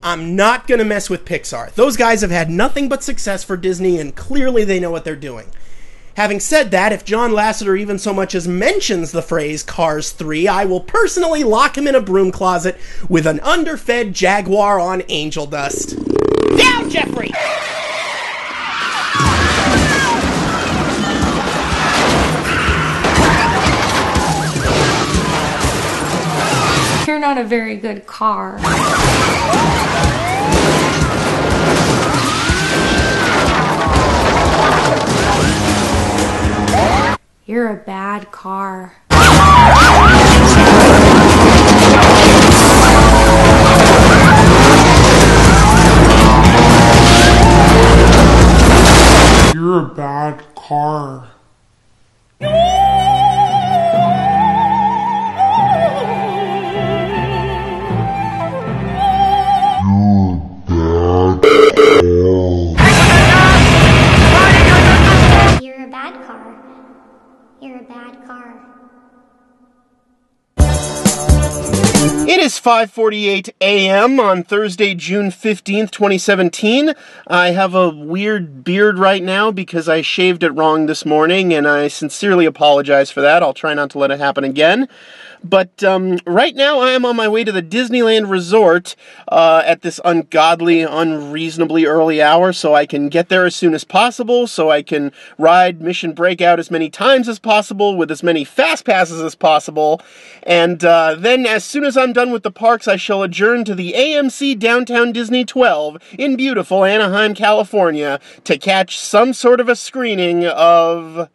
I'm not gonna mess with Pixar. Those guys have had nothing but success for Disney, and clearly they know what they're doing. Having said that, if John Lasseter even so much as mentions the phrase Cars 3, I will personally lock him in a broom closet with an underfed Jaguar on angel dust. Down, Jeffrey! You're not a very good car. You're a bad car. You're a bad car. You're a bad car. You're a bad car. It is 5:48 a.m. on Thursday, June 15th, 2017. I have a weird beard right now because I shaved it wrong this morning, and I sincerely apologize for that. I'll try not to let it happen again. But right now I am on my way to the Disneyland Resort at this ungodly, unreasonably early hour, so I can get there as soon as possible, so I can ride Mission Breakout as many times as possible with as many fast passes as possible, and then as soon as I'm done with the parks, I shall adjourn to the AMC Downtown Disney 12 in beautiful Anaheim, California, to catch some sort of a screening of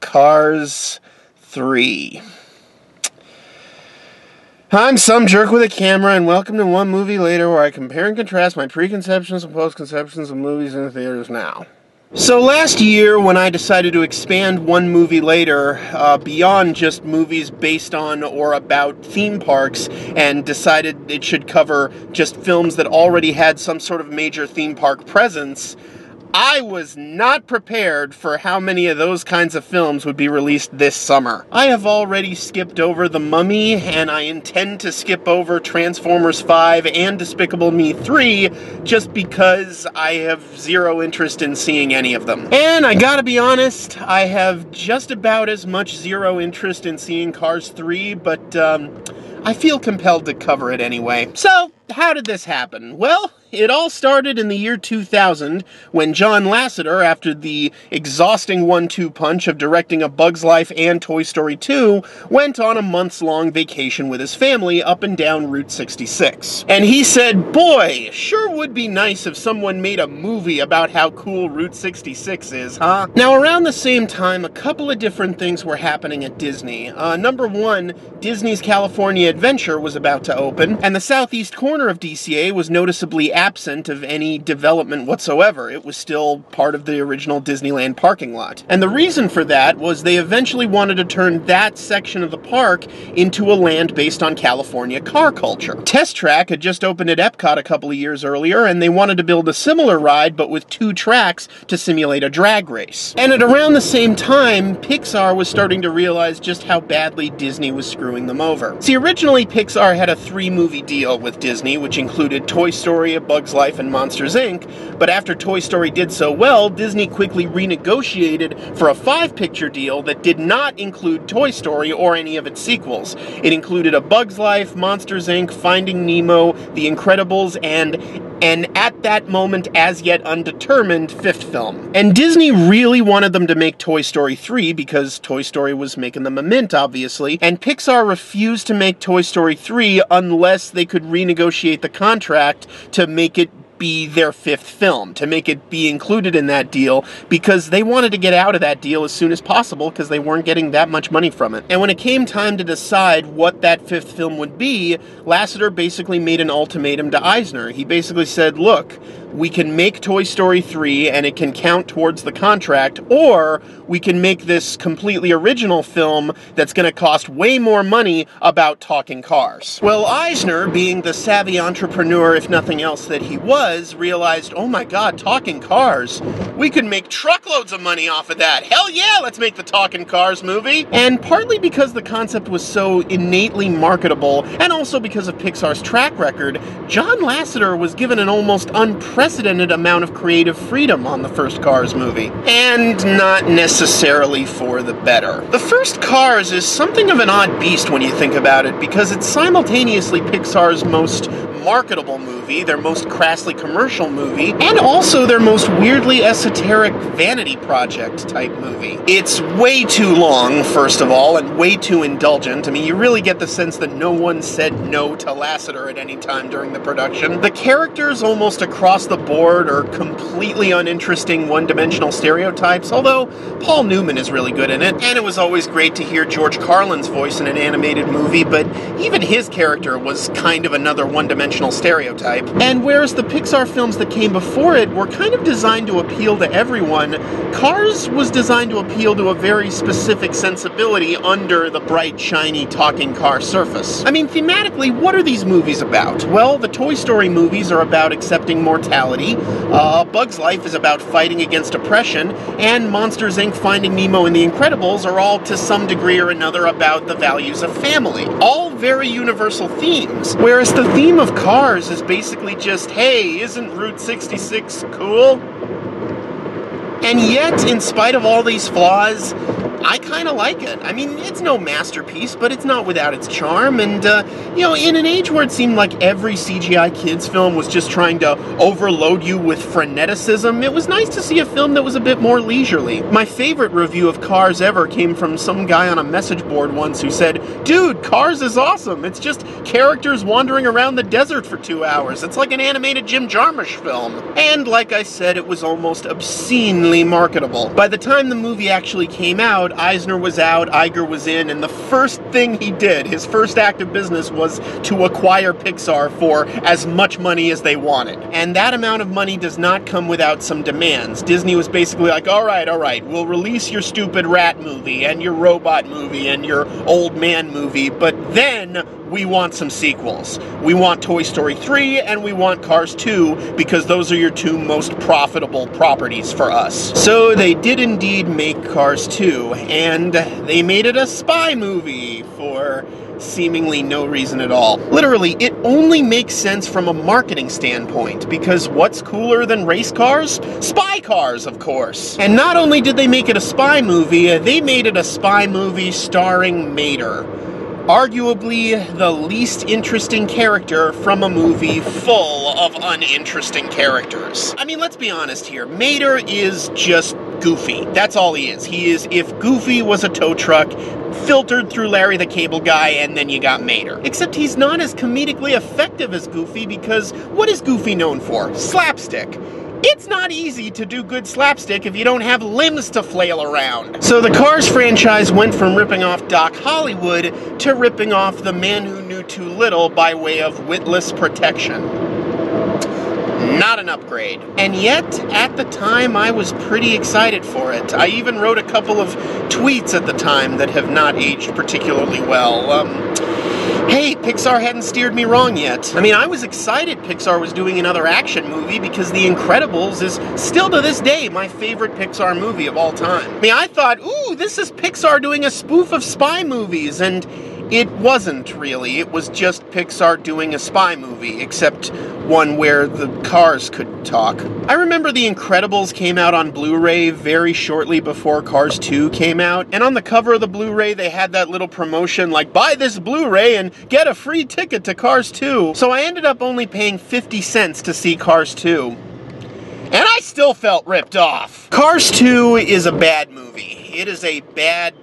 Cars 3. I'm some jerk with a camera, and welcome to One Movie Later, where I compare and contrast my preconceptions and postconceptions of movies in the theaters now. So last year, when I decided to expand One Movie Later beyond just movies based on or about theme parks, and decided it should cover just films that already had some sort of major theme park presence, I was not prepared for how many of those kinds of films would be released this summer. I have already skipped over The Mummy, and I intend to skip over Transformers 5 and Despicable Me 3, just because I have zero interest in seeing any of them. And I gotta be honest, I have just about as much zero interest in seeing Cars 3, but I feel compelled to cover it anyway. So, how did this happen? Well, it all started in the year 2000, when John Lasseter, after the exhausting 1-2 punch of directing A Bug's Life and Toy Story 2, went on a months-long vacation with his family up and down Route 66. And he said, boy, sure would be nice if someone made a movie about how cool Route 66 is, huh? Now, around the same time, a couple of different things were happening at Disney. Number one, Disney's California Adventure was about to open, and the southeast corner of DCA was noticeably absent of any development whatsoever. It was still part of the original Disneyland parking lot. And the reason for that was they eventually wanted to turn that section of the park into a land based on California car culture. Test Track had just opened at Epcot a couple of years earlier, and they wanted to build a similar ride, but with 2 tracks to simulate a drag race. And at around the same time, Pixar was starting to realize just how badly Disney was screwing them over. See, originally Pixar had a 3-movie deal with Disney, which included Toy Story, A Bug's Life, and Monsters, Inc., but after Toy Story did so well, Disney quickly renegotiated for a 5-picture deal that did not include Toy Story or any of its sequels. It included A Bug's Life, Monsters, Inc., Finding Nemo, The Incredibles, and an at that moment as yet undetermined 5th film. And Disney really wanted them to make Toy Story 3 because Toy Story was making them a mint, obviously, and Pixar refused to make Toy Story 3 unless they could renegotiate the contract to make it be their 5th film, to make it be included in that deal, because they wanted to get out of that deal as soon as possible because they weren't getting that much money from it. And when it came time to decide what that 5th film would be, Lasseter basically made an ultimatum to Eisner. He basically said, look, we can make Toy Story 3 and it can count towards the contract, or we can make this completely original film that's going to cost way more money about talking cars. Well, Eisner, being the savvy entrepreneur, if nothing else, that he was, because realized, oh my god, talking cars. We could make truckloads of money off of that. Hell yeah, let's make the Talking Cars movie. And partly because the concept was so innately marketable, and also because of Pixar's track record, John Lasseter was given an almost unprecedented amount of creative freedom on the first Cars movie. And not necessarily for the better. The first Cars is something of an odd beast when you think about it, because it's simultaneously Pixar's most marketable movie, their most crassly commercial movie, and also their most weirdly esoteric vanity project type movie. It's way too long, first of all, and way too indulgent. I mean, you really get the sense that no one said no to Lasseter at any time during the production. The characters almost across the board are completely uninteresting one-dimensional stereotypes, although Paul Newman is really good in it, and it was always great to hear George Carlin's voice in an animated movie, but even his character was kind of another one-dimensional stereotype. And whereas the Pixar films that came before it were kind of designed to appeal to everyone, Cars was designed to appeal to a very specific sensibility under the bright, shiny talking car surface. I mean, thematically, what are these movies about? Well, the Toy Story movies are about accepting mortality, Bug's Life is about fighting against oppression, and Monsters, Inc., Finding Nemo, and The Incredibles are all, to some degree or another, about the values of family. All very universal themes, whereas the theme of Cars is basically just, hey, isn't Route 66 cool? And yet, in spite of all these flaws, I kind of like it. I mean, it's no masterpiece, but it's not without its charm, and, you know, in an age where it seemed like every CGI kids film was just trying to overload you with freneticism, it was nice to see a film that was a bit more leisurely. My favorite review of Cars ever came from some guy on a message board once who said, dude, Cars is awesome. It's just characters wandering around the desert for 2 hours. It's like an animated Jim Jarmusch film. And like I said, it was almost obscenely marketable. By the time the movie actually came out, Eisner was out, Iger was in, and the first thing he did, his first act of business, was to acquire Pixar for as much money as they wanted. And that amount of money does not come without some demands. Disney was basically like, all right, we'll release your stupid rat movie, and your robot movie, and your old man movie, but then we want some sequels. We want Toy Story 3, and we want Cars 2, because those are your two most profitable properties for us. So they did indeed make Cars 2, and they made it a spy movie for seemingly no reason at all. Literally, it only makes sense from a marketing standpoint, because what's cooler than race cars? Spy cars, of course. And not only did they make it a spy movie, they made it a spy movie starring Mater. Arguably the least interesting character from a movie full of uninteresting characters. I mean, let's be honest here. Mater is just Goofy. That's all he is. He is if Goofy was a tow truck, filtered through Larry the Cable Guy, and then you got Mater. Except he's not as comedically effective as Goofy, because what is Goofy known for? Slapstick. It's not easy to do good slapstick if you don't have limbs to flail around. So the Cars franchise went from ripping off Doc Hollywood to ripping off The Man Who Knew Too Little by way of witless protection. Not an upgrade. And yet, at the time, I was pretty excited for it. I even wrote a couple of tweets at the time that have not aged particularly well. Hey, Pixar hadn't steered me wrong yet. I mean, I was excited Pixar was doing another action movie because The Incredibles is still to this day my favorite Pixar movie of all time. I mean, I thought, ooh, this is Pixar doing a spoof of spy movies, and it wasn't really. It was just Pixar doing a spy movie, except one where the cars could talk. I remember The Incredibles came out on Blu-ray very shortly before Cars 2 came out, and on the cover of the Blu-ray they had that little promotion like, buy this Blu-ray and get a free ticket to Cars 2. So I ended up only paying 50 cents to see Cars 2. And I still felt ripped off. Cars 2 is a bad movie. It is a bad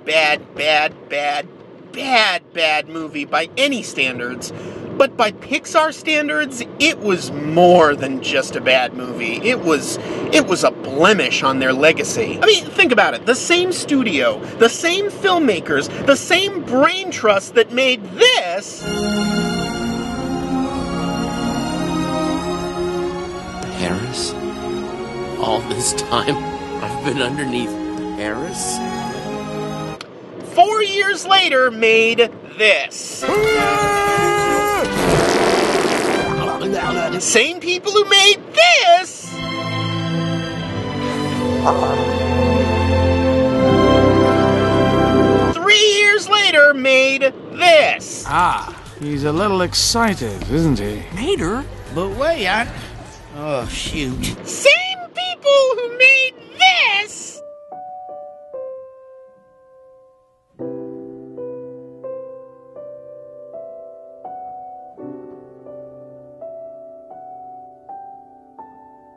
movie by any standards, but by Pixar standards, it was more than just a bad movie. It was a blemish on their legacy. I mean, think about it. The same studio, the same filmmakers, the same brain trust that made this... Paris? All this time, I've been underneath Paris? 4 years later, made this. same people who made this 3 years later made this. Ah, he's a little excited, isn't he? Mater? But wait, oh, shoot. Same people who made this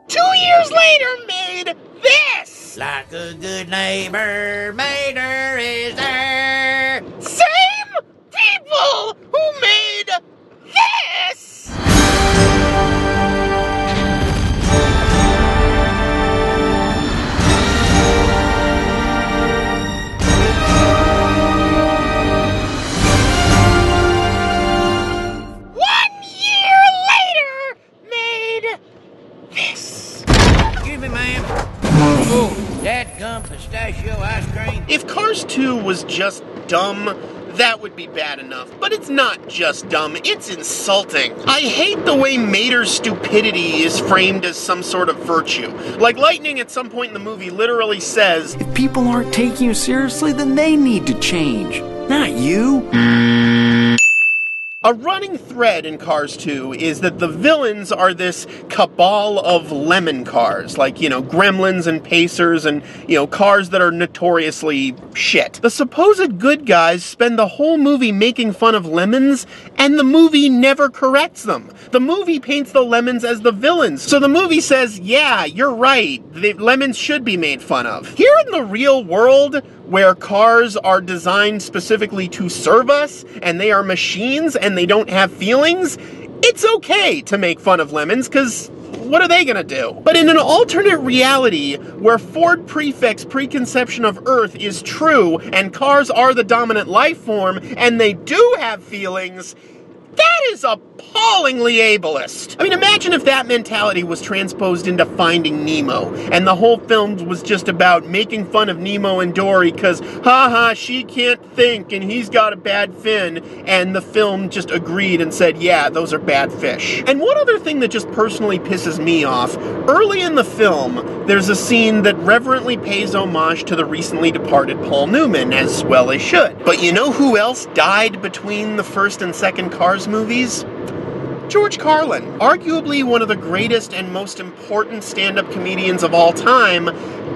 2 years later made this. Like a good neighbor, Mater is there. Same people who made this. That gum pistachio ice cream. If Cars 2 was just dumb, that would be bad enough. But it's not just dumb, it's insulting. I hate the way Mater's stupidity is framed as some sort of virtue. Like Lightning at some point in the movie literally says, If people aren't taking you seriously, then they need to change, not you. A running thread in Cars 2 is that the villains are this cabal of lemon cars, like, gremlins and pacers and, cars that are notoriously shit. The supposed good guys spend the whole movie making fun of lemons, and the movie never corrects them. The movie paints the lemons as the villains. So the movie says, yeah, you're right, the lemons should be made fun of. Here in the real world, where cars are designed specifically to serve us, and they are machines, and they don't have feelings, it's okay to make fun of lemons, because what are they gonna do? But in an alternate reality, where Ford Prefect's preconception of Earth is true, and cars are the dominant life form, and they do have feelings, that is appallingly ableist. I mean, imagine if that mentality was transposed into Finding Nemo, and the whole film was just about making fun of Nemo and Dory because, haha, she can't think and he's got a bad fin, and the film just agreed and said, yeah, those are bad fish. And one other thing that just personally pisses me off, early in the film, there's a scene that reverently pays homage to the recently departed Paul Newman, as well as should. But you know who else died between the first and second Cars movies? George Carlin, arguably one of the greatest and most important stand-up comedians of all time.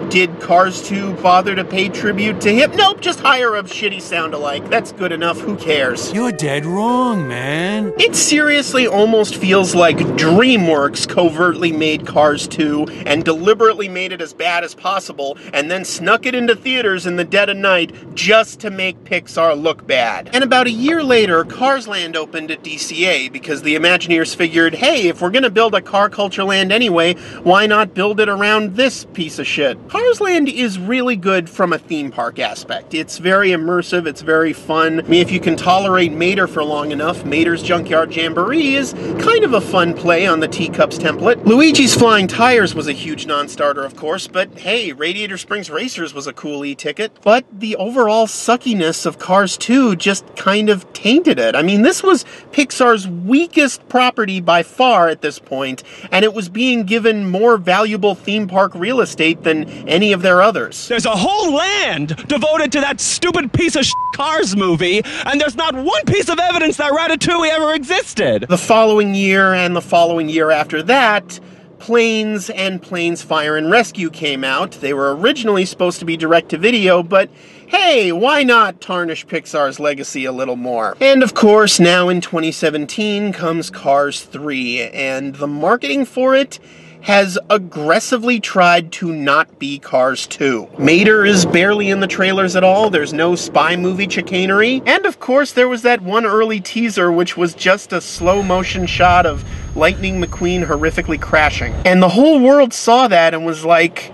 Did Cars 2 bother to pay tribute to him? Nope, just hire a shitty sound-alike. That's good enough, who cares? You're dead wrong, man. It seriously almost feels like DreamWorks covertly made Cars 2 and deliberately made it as bad as possible and then snuck it into theaters in the dead of night just to make Pixar look bad. And about a year later, Cars Land opened at DCA because the Imagineers figured, hey, if we're gonna build a car culture land anyway, why not build it around this piece of shit? Cars Land is really good from a theme park aspect. It's very immersive, it's very fun. I mean, if you can tolerate Mater for long enough, Mater's Junkyard Jamboree is kind of a fun play on the Teacups template. Luigi's Flying Tires was a huge non-starter, of course, but hey, Radiator Springs Racers was a cool e-ticket. But the overall suckiness of Cars 2 just kind of tainted it. I mean, this was Pixar's weakest property by far at this point, and it was being given more valuable theme park real estate than any of their others. There's a whole land devoted to that stupid piece of Cars movie, and there's not one piece of evidence that Ratatouille ever existed. The following year and the following year after that, Planes and Planes Fire and Rescue came out. They were originally supposed to be direct-to-video, but hey, why not tarnish Pixar's legacy a little more? And of course, now in 2017 comes Cars 3, and the marketing for it has aggressively tried to not be Cars 2. Mater is barely in the trailers at all, there's no spy movie chicanery, and of course there was that one early teaser which was just a slow-motion shot of Lightning McQueen horrifically crashing. And the whole world saw that and was like,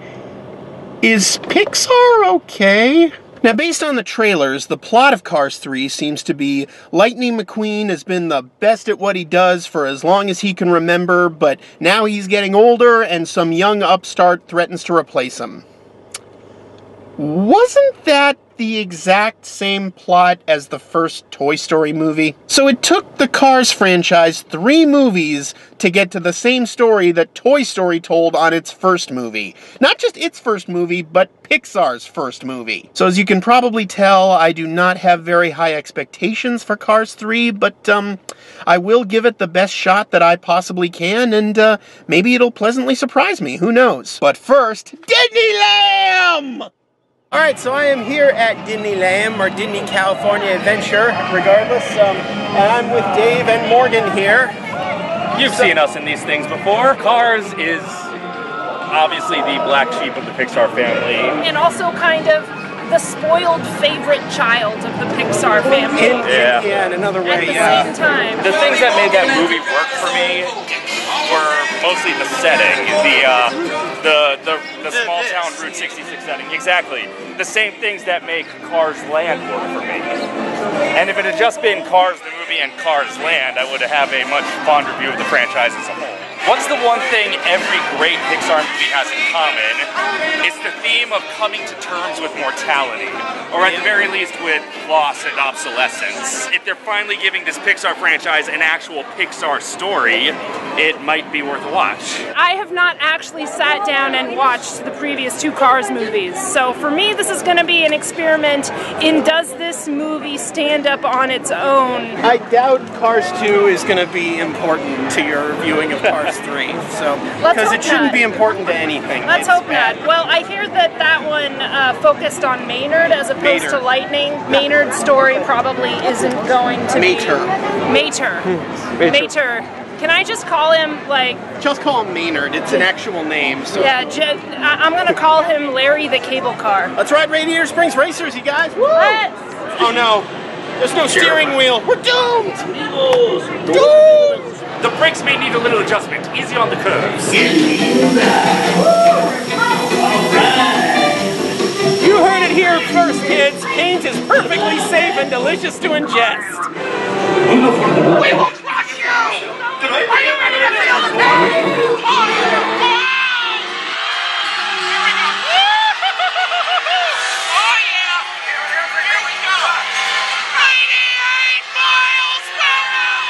is Pixar okay? Now, based on the trailers, the plot of Cars 3 seems to be Lightning McQueen has been the best at what he does for as long as he can remember, but now he's getting older and some young upstart threatens to replace him. Wasn't that the exact same plot as the first Toy Story movie. So it took the Cars franchise 3 movies to get to the same story that Toy Story told on its first movie. Not just its first movie, but Pixar's first movie. So as you can probably tell, I do not have very high expectations for Cars 3, but I will give it the best shot that I possibly can, and maybe it'll pleasantly surprise me, who knows. But first, Disneyland! Alright, so I am here at Disneyland, or Disney California Adventure, regardless, and I'm with Dave and Morgan here. You've seen us in these things before. Cars is obviously the black sheep of the Pixar family. And also kind of the spoiled favorite child of the Pixar family. In another way, At the same time. The things that made that movie work for me were mostly the setting, the small town Route 66 setting. Exactly. The same things that make Cars Land work for me. And if it had just been Cars the movie and Cars Land, I would have a much fonder view of the franchise as a whole. What's the one thing every great Pixar movie has in common? It's the theme of coming to terms with mortality, or at the very least with loss and obsolescence. If they're finally giving this Pixar franchise an actual Pixar story, it might be worth a watch. I have not actually sat down and watched the previous 2 Cars movies, so for me this is going to be an experiment in does this movie stand up on its own? I doubt Cars 2 is going to be important to your viewing of Cars 3, so because it shouldn't be important to anything. Let's hope not. Well, I hear that one focused on Maynard as opposed to Lightning. Maynard's story probably isn't going to be... Mater. Can I just call him, like... Just call him Maynard. It's an actual name, so... Yeah, I'm going to call him Larry the Cable Car. Let's ride Radiator Springs Racers, you guys! Woo! Let's! Oh no, there's no steering wheel. We're doomed! Doomed! The brakes may need a little adjustment. Easy on the curves. You heard it here first, kids. Paint is perfectly safe and delicious to ingest. We will crush you! Are you ready to feel the pain? Oh yeah! Here we go! 98 miles per hour!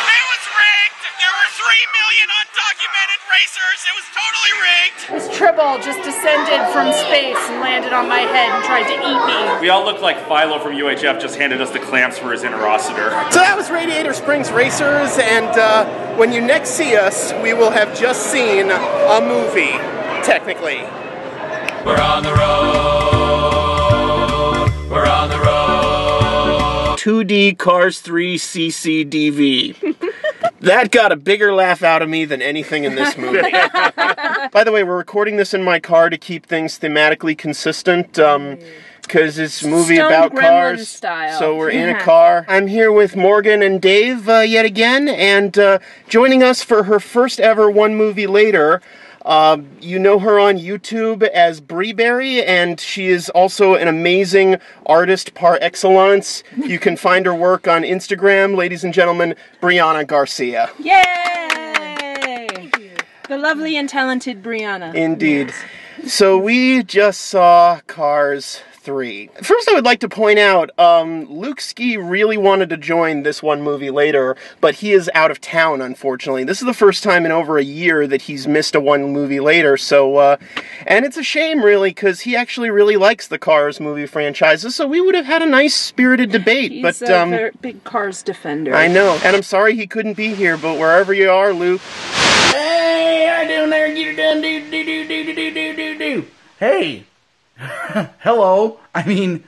It was rigged! There were 3 million undocumented racers! It was totally rigged! This Tribble just descended from space and landed on my head and tried to eat me. We all look like Philo from UHF just handed us the clamps for his interocitor. So that was Radiator Springs Racers, and when you next see us, we will have just seen a movie, technically. We're on the road. We're on the road. 2D Cars 3 CCDV. That got a bigger laugh out of me than anything in this movie. By the way, we're recording this in my car to keep things thematically consistent, because it's a movie about cars, style. So we're in a car. I'm here with Morgan and Dave yet again, and joining us for her first ever One Movie Later. You know her on YouTube as Breeberry, and she is also an amazing artist par excellence. You can find her work on Instagram, ladies and gentlemen, BRIANNA GARCIA. Yay! The lovely and talented BRIANNA. Indeed. So we just saw Cars 3. First, I would like to point out, Luke Ski really wanted to join this One Movie Later, but he is out of town, unfortunately. This is the first time in over a year that he's missed a One Movie Later, so, and it's a shame, really, because he actually really likes the Cars movie franchises, so we would have had a nice, spirited debate, He's a very big Cars defender. I know, and I'm sorry he couldn't be here, but wherever you are, Luke... Hey, how you doing there? Get it done, do. Hey. Hello. I mean,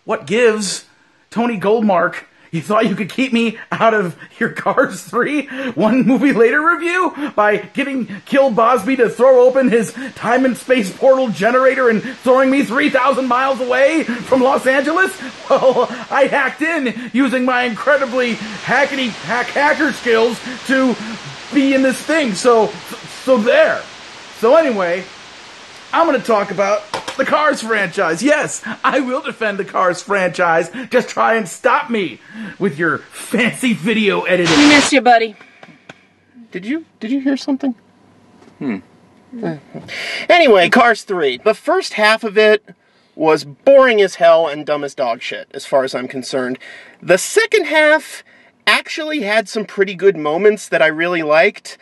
what gives? Tony Goldmark, you thought you could keep me out of your Cars 3 One Movie Later review by getting Kill Bosby to throw open his time and space portal generator and throwing me 3,000 miles away from Los Angeles? Well, I hacked in using my incredibly hacker skills to be in this thing, so there. So anyway, I'm going to talk about the Cars franchise. Yes, I will defend the Cars franchise. Just try and stop me with your fancy video editing. We missed you, buddy. Did you hear something? Anyway, Cars 3. The first half of it was boring as hell and dumb as dog shit, as far as I'm concerned. The second half actually had some pretty good moments that I really liked,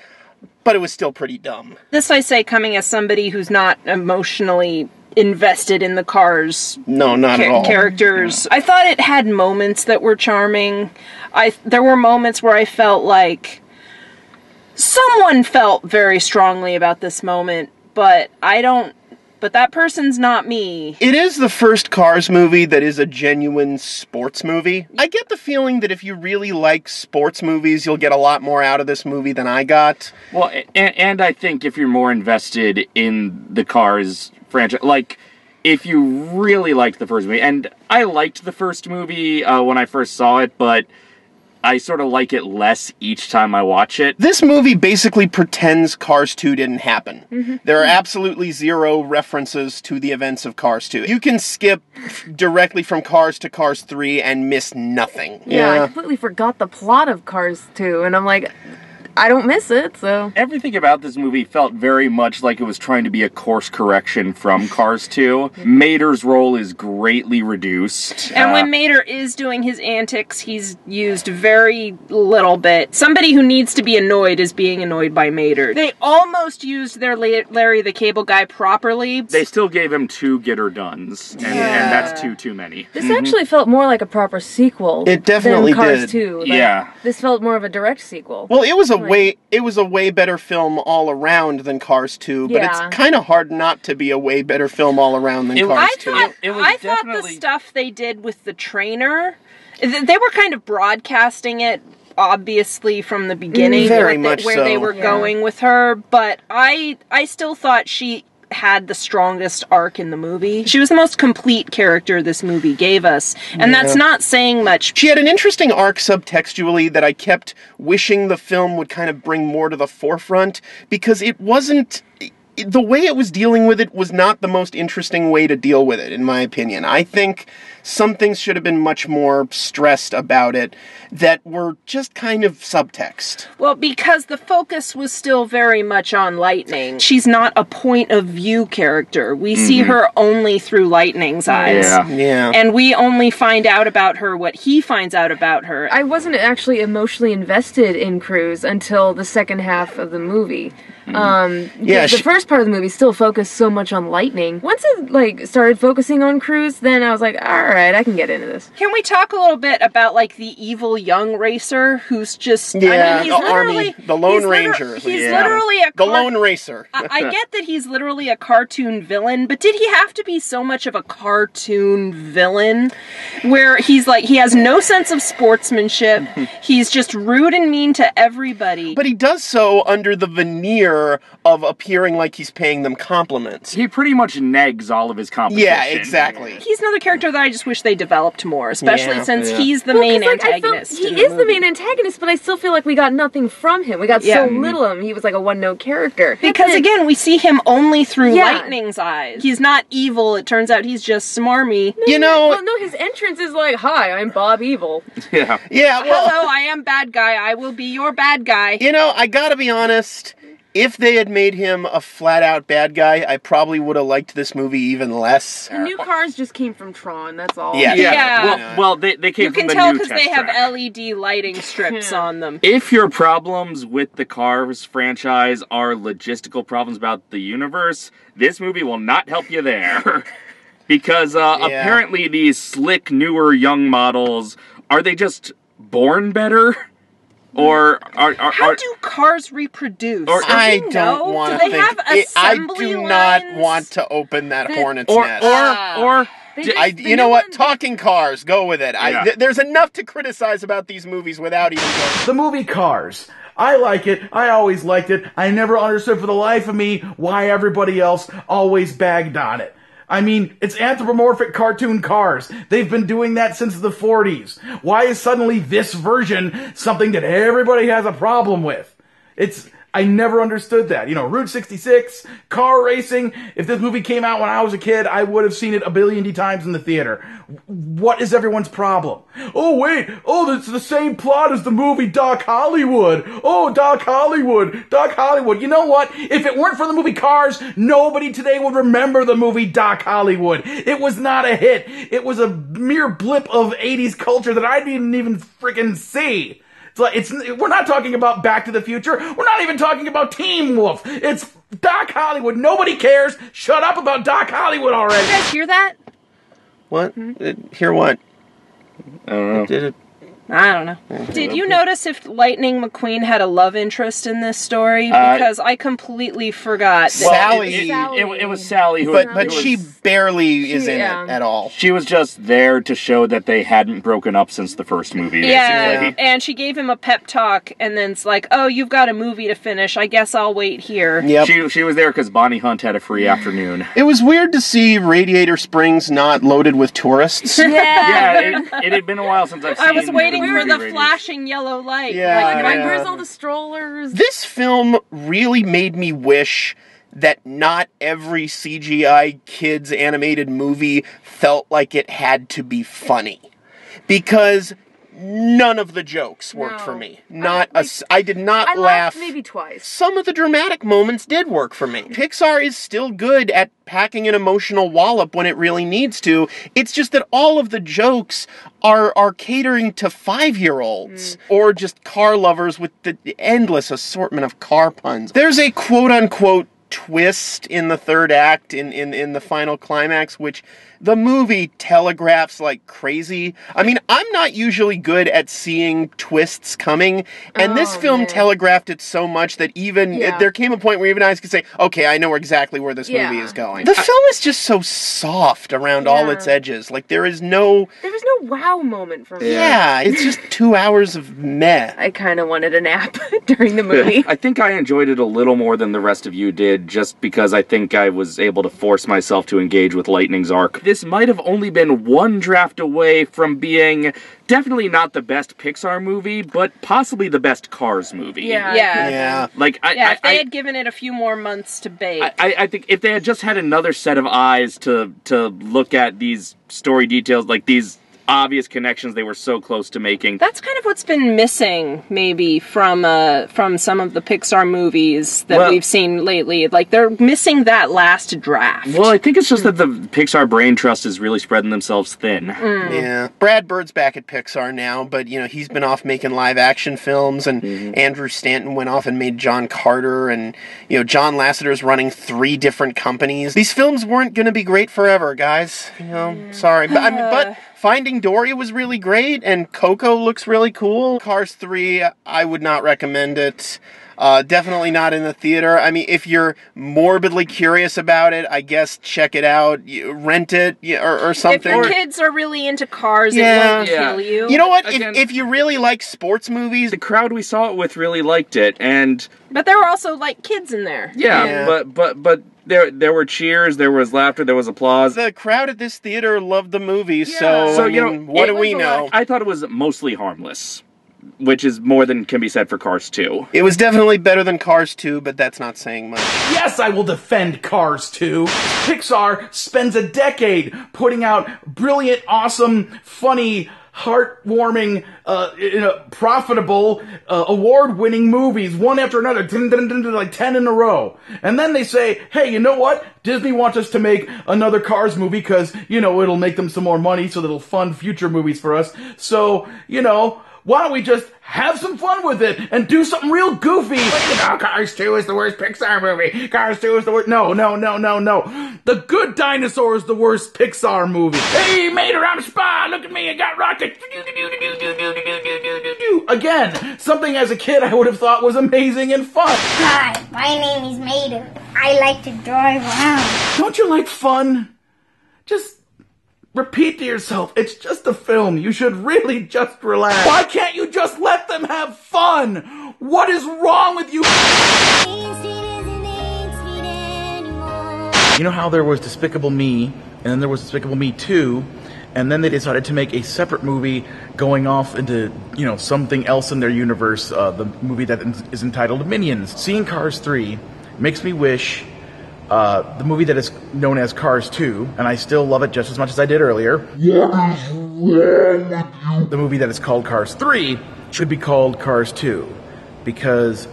but it was still pretty dumb. This I say coming as somebody who's not emotionally invested in the Cars no, not at all. characters. I thought it had moments that were charming. There were moments where I felt like someone felt very strongly about this moment, but that person's not me. It is the first Cars movie that is a genuine sports movie. I get the feeling that if you really like sports movies, you'll get a lot more out of this movie than I got. Well, and I think if you're more invested in the Cars franchise, like, if you really liked the first movie, and I liked the first movie when I first saw it, but I sort of like it less each time I watch it. This movie basically pretends Cars 2 didn't happen. There are absolutely zero references to the events of Cars 2. You can skip directly from Cars to Cars 3 and miss nothing. Yeah, I completely forgot the plot of Cars 2, and I'm like, I don't miss it, so... Everything about this movie felt very much like it was trying to be a course correction from Cars 2. Mater's role is greatly reduced. And when Mater is doing his antics, he's used very little bit. Somebody who needs to be annoyed is being annoyed by Mater. They almost used their Larry the Cable Guy properly. They still gave him 2 get-her-dones, and that's too many. This actually felt more like a proper sequel. It definitely than Cars did. 2. Like, yeah. This felt more of a direct sequel. Well, it was a way better film all around than Cars 2, but it's kind of hard not to be a way better film all around than Cars 2. I thought the stuff they did with the trainer, they were kind of broadcasting it, obviously, from the beginning. Very much where so. they were going with her, but I still thought she had the strongest arc in the movie. She was the most complete character this movie gave us, and that's not saying much. She had an interesting arc subtextually that I kept wishing the film would kind of bring more to the forefront, because it wasn't... The way it was dealing with it was not the most interesting way to deal with it, in my opinion. I think some things should have been much more stressed about it that were just kind of subtext. Well, because the focus was still very much on Lightning. She's not a point of view character. We see her only through Lightning's eyes. Yeah. And we only find out about her what he finds out about her. I wasn't actually emotionally invested in Cruz until the second half of the movie. The first part of the movie still focused so much on Lightning. Once it started focusing on Cruz, then I was like, alright, I can get into this. Can we talk a little bit about the evil young racer who's just the army, the Lone Ranger. He's literally the Lone Racer. I get that he's literally a cartoon villain, but did he have to be so much of a cartoon villain where he has no sense of sportsmanship, he's just rude and mean to everybody. But he does so under the veneer of appearing like he's paying them compliments. He pretty much negs all of his competition. Yeah, exactly. He's another character that I just wish they developed more, especially since he's the main antagonist. He is the main antagonist, but I still feel like we got nothing from him. We got so little of him. He was like a one-note character. Because again, we see him only through Lightning's eyes. He's not evil. It turns out he's just smarmy. His entrance is like, "Hi, I'm Bob Evil." Yeah. Hello, I am bad guy. I will be your bad guy. I gotta be honest. If they had made him a flat-out bad guy, I probably would have liked this movie even less. The new cars just came from Tron, that's all. Yeah. Well, they came from the new test track. You can tell because they have LED lighting strips on them. If your problems with the Cars franchise are logistical problems about the universe, this movie will not help you there. Because apparently these slick, newer, young models, are they just born better? Or how do cars reproduce? I don't want to think. Do they have assembly I do lines? not want to open that hornet's nest. You know what? Talking cars, go with it. There's enough to criticize about these movies without even going. The movie Cars. I like it. I always liked it. I never understood for the life of me why everybody else always bagged on it. I mean, it's anthropomorphic cartoon cars. They've been doing that since the 40s. Why is suddenly this version something that everybody has a problem with? I never understood that. You know, Route 66, car racing. If this movie came out when I was a kid, I would have seen it a billion times in the theater. What is everyone's problem? Oh, wait. Oh, it's the same plot as the movie Doc Hollywood. Oh, Doc Hollywood. Doc Hollywood. You know what? If it weren't for the movie Cars, nobody today would remember the movie Doc Hollywood. It was not a hit. It was a mere blip of 80s culture that I didn't even freaking see. We're not talking about Back to the Future. We're not even talking about Teen Wolf. It's Doc Hollywood. Nobody cares. Shut up about Doc Hollywood already. Did you guys hear that? What? Hear what? I don't know. I don't know. Did you notice if Lightning McQueen had a love interest in this story? Because I completely forgot. Sally. It was Sally who... But she barely is in it at all. She was just there to show that they hadn't broken up since the first movie, basically. And she gave him a pep talk, and then it's like, oh, you've got a movie to finish. I guess I'll wait here. Yep. She was there because Bonnie Hunt had a free afternoon. It was weird to see Radiator Springs not loaded with tourists. Yeah, it had been a while since I've seen... I was waiting for the flashing yellow light. Where's all the strollers? This film really made me wish that not every CGI kids animated movie felt like it had to be funny. Because none of the jokes worked for me. I did not laugh. Maybe twice. Some of the dramatic moments did work for me. Pixar is still good at packing an emotional wallop when it really needs to. It's just that all of the jokes are catering to 5-year-olds or just car lovers with the endless assortment of car puns. There's a quote-unquote twist in the third act, in the final climax, which the movie telegraphs like crazy. I mean, I'm not usually good at seeing twists coming, and this film telegraphed it so much that even there came a point where even I could say, okay, I know exactly where this movie is going. The film is just so soft around all its edges. Like, there was no wow moment for me. Yeah, it's just 2 hours of meh. I kind of wanted a nap during the movie. I think I enjoyed it a little more than the rest of you did, just because I think I was able to force myself to engage with Lightning's arc. This might have only been one draft away from being definitely not the best Pixar movie, but possibly the best Cars movie. Yeah. Like, if they had given it a few more months to bake. I think if they had just had another set of eyes to look at these story details, like these obvious connections they were so close to making. That's kind of what's been missing, maybe, from some of the Pixar movies that we've seen lately. Like, they're missing that last draft. Well, I think it's just that the Pixar brain trust is really spreading themselves thin. Yeah. Brad Bird's back at Pixar now, but, you know, he's been off making live-action films, and Andrew Stanton went off and made John Carter, and, you know, John Lasseter's running 3 different companies. These films weren't going to be great forever, guys. You know, sorry. But Finding Dory was really great, and Coco looks really cool. Cars 3, I would not recommend it. Definitely not in the theater. I mean, if you're morbidly curious about it, I guess check it out. Rent it or something. If your kids are really into cars, it won't kill you. You know what? Again, if you really like sports movies... The crowd we saw it with really liked it, and... But there were also, like, kids in there. Yeah. But there were cheers, there was laughter, there was applause. The crowd at this theater loved the movie, so I mean, what do we know? I thought it was mostly harmless, which is more than can be said for Cars 2. It was definitely better than Cars 2, but that's not saying much. Yes, I will defend Cars 2. Pixar spends a decade putting out brilliant, awesome, funny, heartwarming, profitable, award-winning movies, one after another, like 10 in a row. And then they say, hey, you know what? Disney wants us to make another Cars movie because, you know, it'll make them some more money so that it'll fund future movies for us. So, you know, why don't we just have some fun with it and do something real goofy? Cars 2 is the worst Pixar movie. Cars 2 is the worst. No. The Good Dinosaur is the worst Pixar movie. Hey, Mater, I'm a spy. Look at me. I got rockets. Again, something as a kid I would have thought was amazing and fun. Hi, my name is Mater. I like to drive around. Don't you like fun? Just repeat to yourself, it's just a film. You should really just relax. Why can't you just let them have fun? What is wrong with you? You know how there was Despicable Me, and then there was Despicable Me 2, and then they decided to make a separate movie going off into, something else in their universe, the movie that is entitled Minions. Seeing Cars 3 makes me wish the movie that is known as Cars 2, and I still love it just as much as I did earlier. The movie that is called Cars 3 should be called Cars 2, because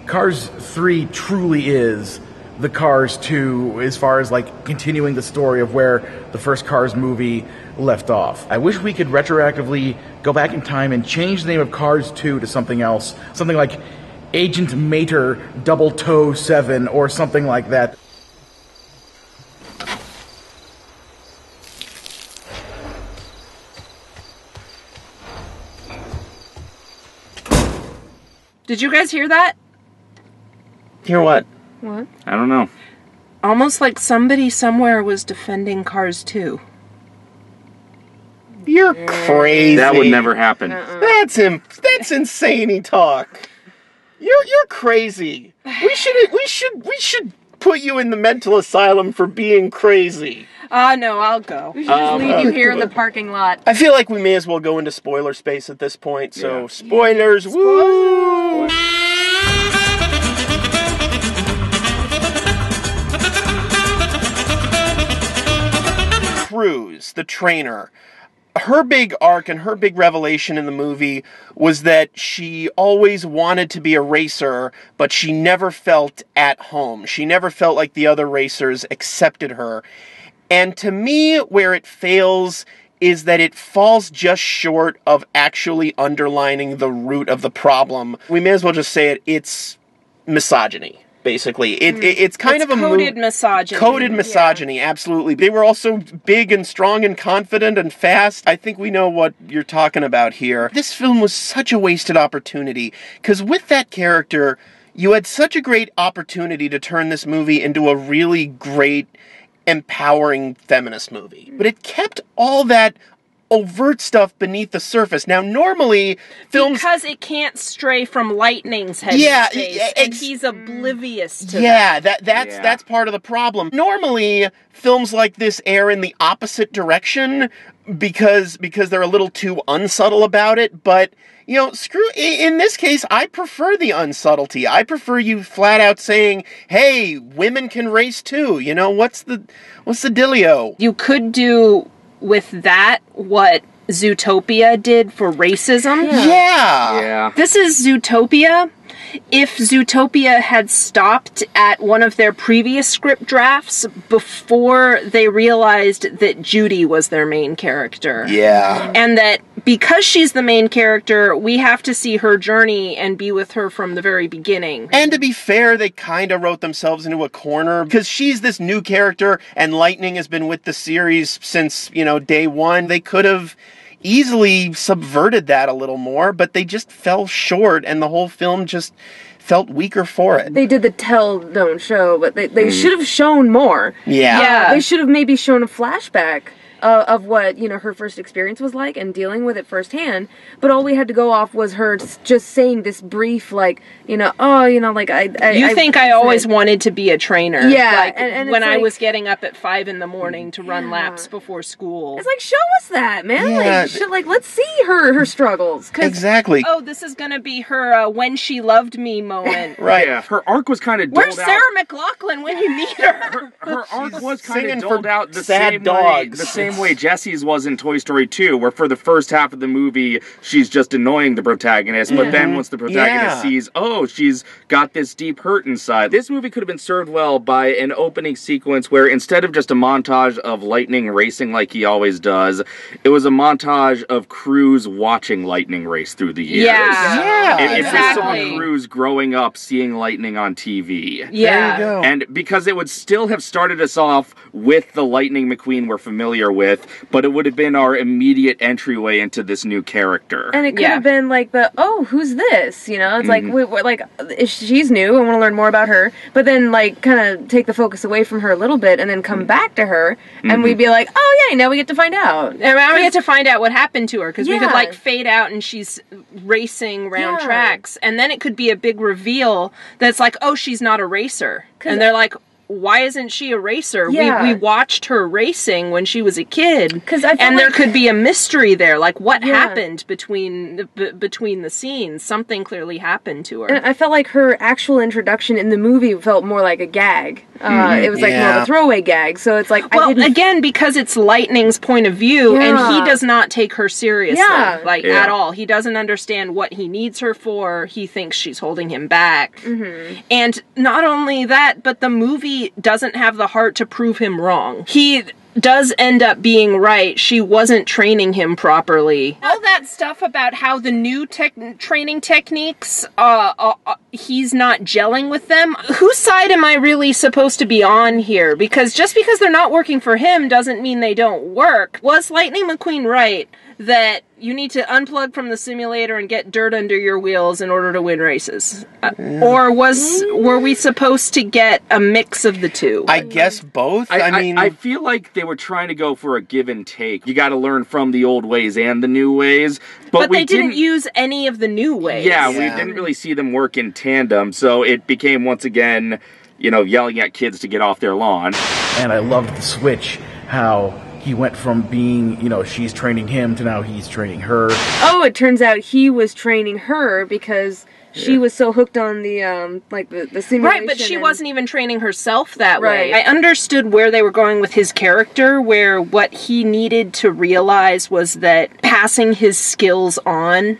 Cars 3 truly is the Cars 2 as far as continuing the story of where the first Cars movie left off. I wish we could retroactively go back in time and change the name of Cars 2 to something else, something like Agent Mater Double Toe 7 or something like that. Did you guys hear that? Hear what? What? I don't know. Almost like somebody somewhere was defending Cars 2. You're crazy. That would never happen. That's insane talk. You're crazy. We should put you in the mental asylum for being crazy. No, I'll go. We should just leave you here in the parking lot. I feel like we may as well go into spoiler space at this point. So spoilers, woo! Cruz, the trainer. Her big arc and her big revelation in the movie was that she always wanted to be a racer, but she never felt at home. She never felt like the other racers accepted her. And to me, where it fails is that it falls just short of actually underlining the root of the problem. We may as well just say it, it's misogyny. Basically, it's kind of a coded misogyny. Coded misogyny, absolutely. They were also big and strong and confident and fast. I think we know what you're talking about here. This film was such a wasted opportunity, because with that character, you had such a great opportunity to turn this movie into a really great, empowering feminist movie. But it kept all that overt stuff beneath the surface. Now, normally, films... Because it can't stray from Lightning's head and he's oblivious to that. That's part of the problem. Normally, films like this err in the opposite direction because they're a little too unsubtle about it, but... in this case, I prefer the unsubtlety. I prefer you flat out saying, hey, women can race too. What's the dealio? You could do with that what Zootopia did for racism. Yeah. This is Zootopia. If Zootopia had stopped at one of their previous script drafts before they realized that Judy was their main character. Yeah. And that because she's the main character, we have to see her journey and be with her from the very beginning. And to be fair, they kind of wrote themselves into a corner because she's this new character and Lightning has been with the series since, day one. They could have easily subverted that a little more, but they just fell short and the whole film just felt weaker for it. They did the tell, don't show, but they should have shown more. Yeah. They should have maybe shown a flashback of what, her first experience was like and dealing with it firsthand. But all we had to go off was her just saying this brief, I always wanted to be a trainer. Yeah. And when I was getting up at 5 a.m. to run laps before school. It's show us that, man. Yeah. Let's see her struggles. Exactly. Oh, this is gonna be her when she loved me moment. Right. Yeah. Her arc was kind of doled Where's Sarah McLachlan when you need her? Her arc was kind of doled out the sad same way Jessie's was in Toy Story 2, where for the first half of the movie, she's just annoying the protagonist, but then once the protagonist sees, she's got this deep hurt inside. This movie could have been served well by an opening sequence where instead of just a montage of Lightning racing like he always does, it was a montage of Cruz watching Lightning race through the years. If we saw Cruz growing up seeing Lightning on TV. Yeah. There you go. And because it would still have started us off with the Lightning McQueen we're familiar with, but it would have been our immediate entryway into this new character. And it could have been who's this? It's she's new, I want to learn more about her, but then kind of take the focus away from her a little bit and then come back to her, and we'd be like, oh yeah, now we get to find out. And now we get to find out what happened to her, because we could fade out and she's racing around tracks, and then it could be a big reveal that's she's not a racer. And they're like, why isn't she a racer? Yeah. We watched her racing when she was a kid, and there like could be a mystery there. Like, what happened between the scenes? Something clearly happened to her. And I felt like her actual introduction in the movie felt more like a gag. It was like more of a throwaway gag. So it's like, well, again, because it's Lightning's point of view, and he does not take her seriously, at all. He doesn't understand what he needs her for. He thinks she's holding him back. And not only that, but the movie doesn't have the heart to prove him wrong. He does end up being right. She wasn't training him properly. All that stuff about how the new training techniques, he's not gelling with them. Whose side am I really supposed to be on here? Because just because they're not working for him doesn't mean they don't work. Was Lightning McQueen right that you need to unplug from the simulator and get dirt under your wheels in order to win races? Or were we supposed to get a mix of the two? I guess both. I feel like they were trying to go for a give and take. You got to learn from the old ways and the new ways. But they didn't use any of the new ways. Yeah, we didn't really see them work in tandem, so it became, once again, yelling at kids to get off their lawn. And I loved the switch, how he went from being, she's training him to now he's training her. Oh, it turns out he was training her because she was so hooked on the the simulation. Right, but she wasn't even training herself that way. I understood where they were going with his character, where what he needed to realize was that passing his skills on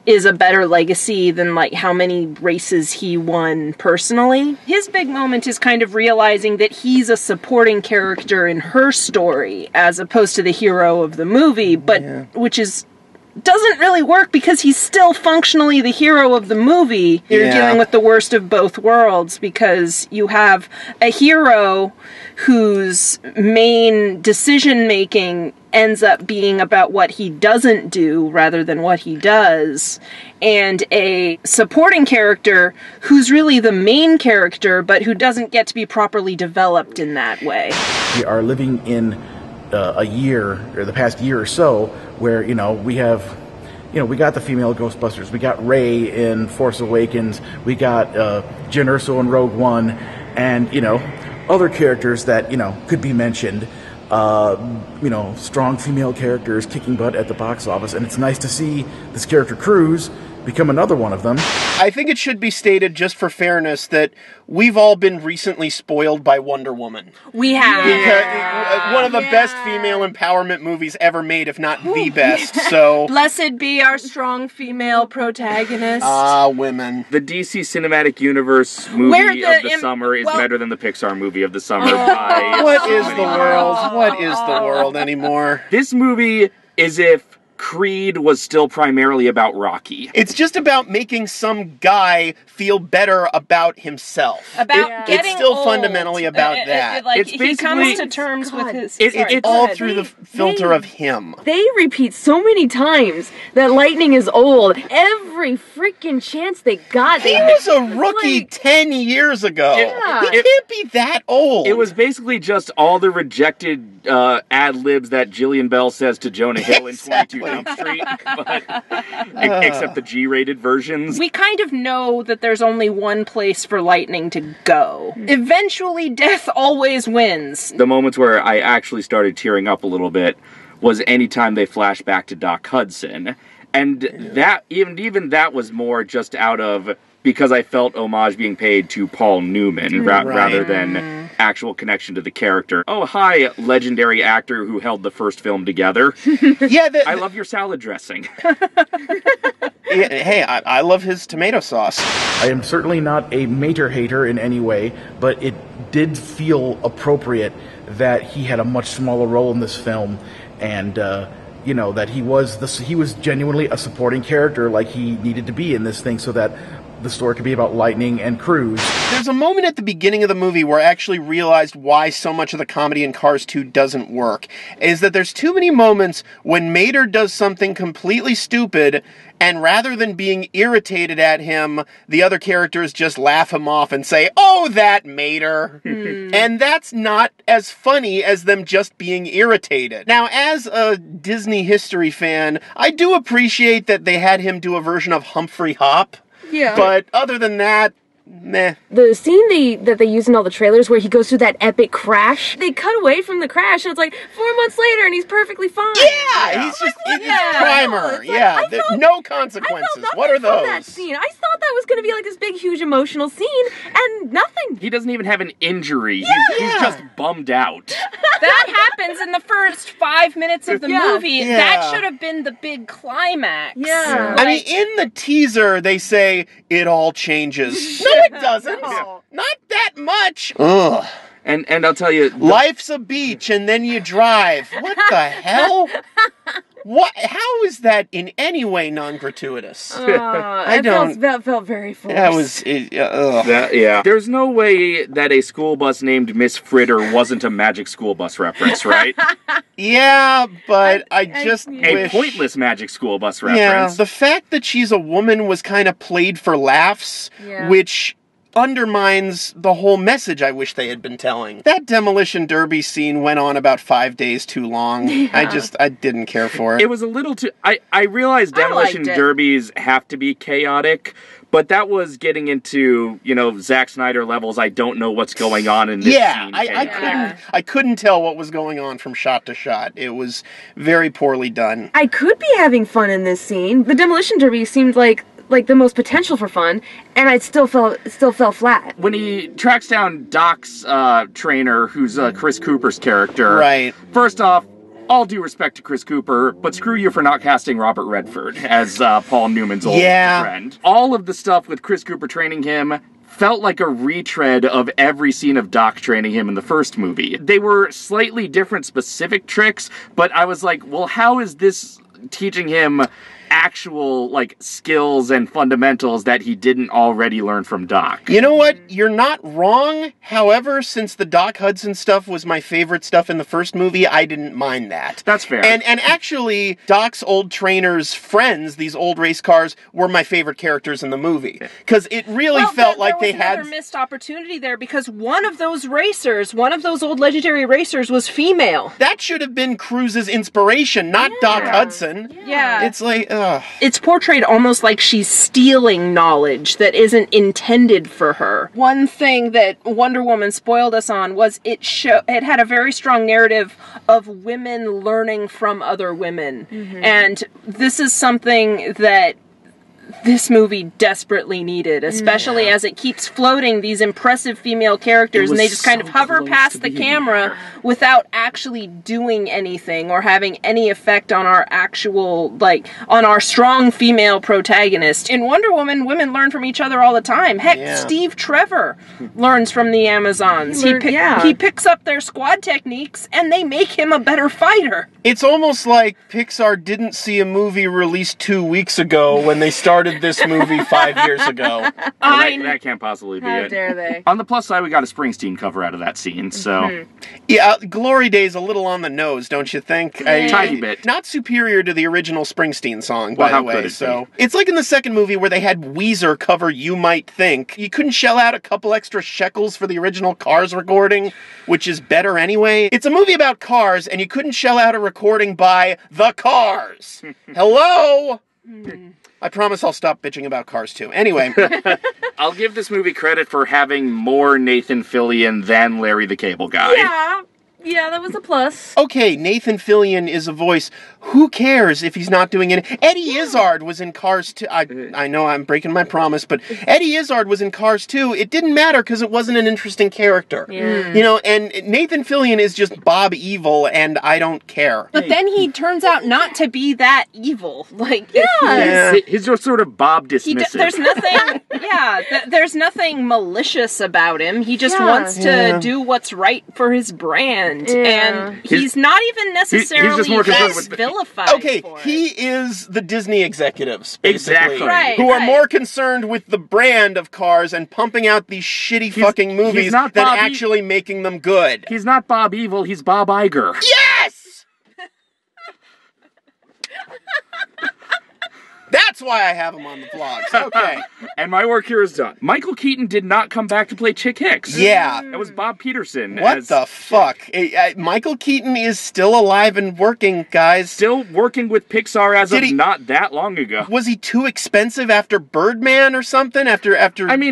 is a better legacy than how many races he won personally. His big moment is kind of realizing that he's a supporting character in her story as opposed to the hero of the movie, but which doesn't really work because he's still functionally the hero of the movie. You're dealing with the worst of both worlds because you have a hero whose main decision making ends up being about what he doesn't do rather than what he does, and a supporting character who's really the main character but who doesn't get to be properly developed in that way. We are living in a year, or the past year or so, where, we have, we got the female Ghostbusters, we got Rey in Force Awakens, we got Jyn Erso in Rogue One, and, other characters that, could be mentioned. Strong female characters kicking butt at the box office, and it's nice to see this character Cruz become another one of them. I think it should be stated, just for fairness, that we've all been recently spoiled by Wonder Woman. We have. Because one of the best female empowerment movies ever made, if not the best, so... Blessed be our strong female protagonist. Women. The DC Cinematic Universe movie of the summer is better than the Pixar movie of the summer by... What is the world? What is the world anymore? This movie is if Creed was still primarily about Rocky. It's just about making some guy feel better about himself. Getting It's still old. fundamentally about that. It's he comes to terms with his... It's all through the filter of him. They repeat so many times that Lightning is old. Every freaking chance they got. He was a rookie 10 years ago. He can't be that old. It was basically just all the rejected ad-libs that Jillian Bell says to Jonah Hill in 22 Jump Street, but except the G-rated versions. We kind of know that there's only one place for Lightning to go. Eventually, death always wins. The moments where I actually started tearing up a little bit was anytime they flash back to Doc Hudson. And that even that was more just out of... because I felt homage being paid to Paul Newman rather than actual connection to the character. Oh, hi, legendary actor who held the first film together. I love your salad dressing. Hey, I love his tomato sauce. I am certainly not a Mater hater in any way, but it did feel appropriate that he had a much smaller role in this film, and that he was genuinely a supporting character like he needed to be in this thing, so that the story could be about Lightning and Cruz. There's a moment at the beginning of the movie where I actually realized why so much of the comedy in Cars 2 doesn't work. Is that there's too many moments when Mater does something completely stupid, and rather than being irritated at him, the other characters just laugh him off and say, "Oh, that Mater!" And that's not as funny as them just being irritated. Now, as a Disney history fan, I do appreciate that they had him do a version of Humphrey Hop. Yeah. But other than that, meh. The scene that they use in all the trailers where he goes through that epic crash, they cut away from the crash and it's like 4 months later and he's perfectly fine. Yeah, he's just it's primer. Yeah, no consequences. What are those? That scene. I thought that was going to be like this big, huge emotional scene, and nothing. He doesn't even have an injury. He's just bummed out. That happens in the first 5 minutes of the movie. Yeah. That should have been the big climax. Yeah. I mean, in the teaser, they say it all changes. No, it doesn't. No. Not that much. Ugh. And I'll tell you, life's a beach, and then you drive. What the hell? What? How is that in any way non-gratuitous? I don't. That felt very forced. That was. Yeah. There's no way that a school bus named Miss Fritter wasn't a Magic School Bus reference, right? Yeah, but I just a pointless Magic School Bus reference. Yeah, the fact that she's a woman was kind of played for laughs, which undermines the whole message I wish they had been telling. That Demolition Derby scene went on about 5 days too long. Yeah. I didn't care for it. It was a little too... I realized Demolition Derbies have to be chaotic, but that was getting into, Zack Snyder levels. I don't know what's going on in this scene. I couldn't tell what was going on from shot to shot. It was very poorly done. I could be having fun in this scene. The Demolition Derby seemed like the most potential for fun, and it still fell flat. When he tracks down Doc's trainer, who's Chris Cooper's character. Right. First off, all due respect to Chris Cooper, but screw you for not casting Robert Redford as Paul Newman's old friend. All of the stuff with Chris Cooper training him felt like a retread of every scene of Doc training him in the first movie. They were slightly different specific tricks, but I was like, well, how is this teaching him actual skills and fundamentals that he didn't already learn from Doc? You know what? You're not wrong. However, since the Doc Hudson stuff was my favorite stuff in the first movie, I didn't mind that. That's fair. And actually, Doc's old trainer's friends, these old race cars, were my favorite characters in the movie. Because it really felt like they had... There was another missed opportunity there, because one of those old legendary racers was female. That should have been Cruise's inspiration, not Doc Hudson. Yeah. It's like... It's portrayed almost like she's stealing knowledge that isn't intended for her. One thing that Wonder Woman spoiled us on was it had a very strong narrative of women learning from other women. Mm-hmm. And this is something that this movie desperately needed, especially as it keeps floating these impressive female characters and they just kind of hover past the camera without actually doing anything or having any effect on our actual, on our strong female protagonist. In Wonder Woman, women learn from each other all the time. Heck, Steve Trevor learns from the Amazons. He picks up their squad techniques and they make him a better fighter. It's almost like Pixar didn't see a movie released 2 weeks ago when they started this movie 5 years ago. That can't possibly be it. How dare they? On the plus side, we got a Springsteen cover out of that scene, so... Mm-hmm. Yeah, Glory Day's a little on the nose, don't you think? Tiny bit. Not superior to the original Springsteen song, by the way. It's like in the second movie where they had Weezer cover You Might Think. You couldn't shell out a couple extra shekels for the original Cars recording, which is better anyway. It's a movie about cars, and you couldn't shell out a recording by The Cars. Hello? I promise I'll stop bitching about Cars too. Anyway. I'll give this movie credit for having more Nathan Fillion than Larry the Cable Guy. Yeah, that was a plus. Okay, Nathan Fillion is a voice. Who cares if he's not doing it? Eddie Izzard was in Cars 2. I know I'm breaking my promise, but Eddie Izzard was in Cars 2. It didn't matter because it wasn't an interesting character. Yeah. And Nathan Fillion is just Bob Evil, and I don't care. But then he turns out not to be that evil. He's just sort of Bob dismissive. There's nothing, there's nothing malicious about him. He just wants to do what's right for his brand. And he's not even necessarily he's just more concerned with vilified. Okay, he is the Disney executives, basically, exactly, who are more concerned with the brand of Cars and pumping out these shitty fucking movies than actually making them good. He's not Bob Evil, he's Bob Iger. Yes! That's That's why I have him on the vlogs. Okay. And my work here is done. Michael Keaton did not come back to play Chick Hicks. Yeah. That was Bob Peterson. What the fuck? Michael Keaton is still alive and working, guys. Still working with Pixar as of not that long ago. Was he too expensive after Birdman or something? After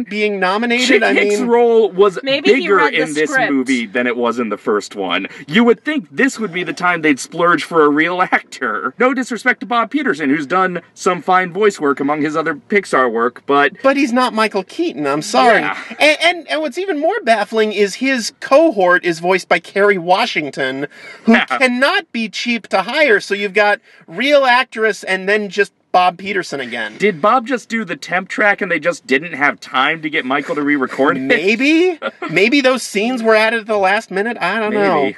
being nominated? Chick Hicks' role was Maybe bigger in this movie than it was in the first one. You would think this would be the time they'd splurge for a real actor. No disrespect to Bob Peterson, who's done some fine voice work among his other Pixar work, but he's not Michael Keaton, I'm sorry. Yeah. And what's even more baffling is his cohort is voiced by Kerry Washington, who cannot be cheap to hire, so you've got real actress and then just Bob Peterson again. Did Bob just do the temp track and they just didn't have time to get Michael to re-record it? Maybe. Maybe those scenes were added at the last minute. I don't know.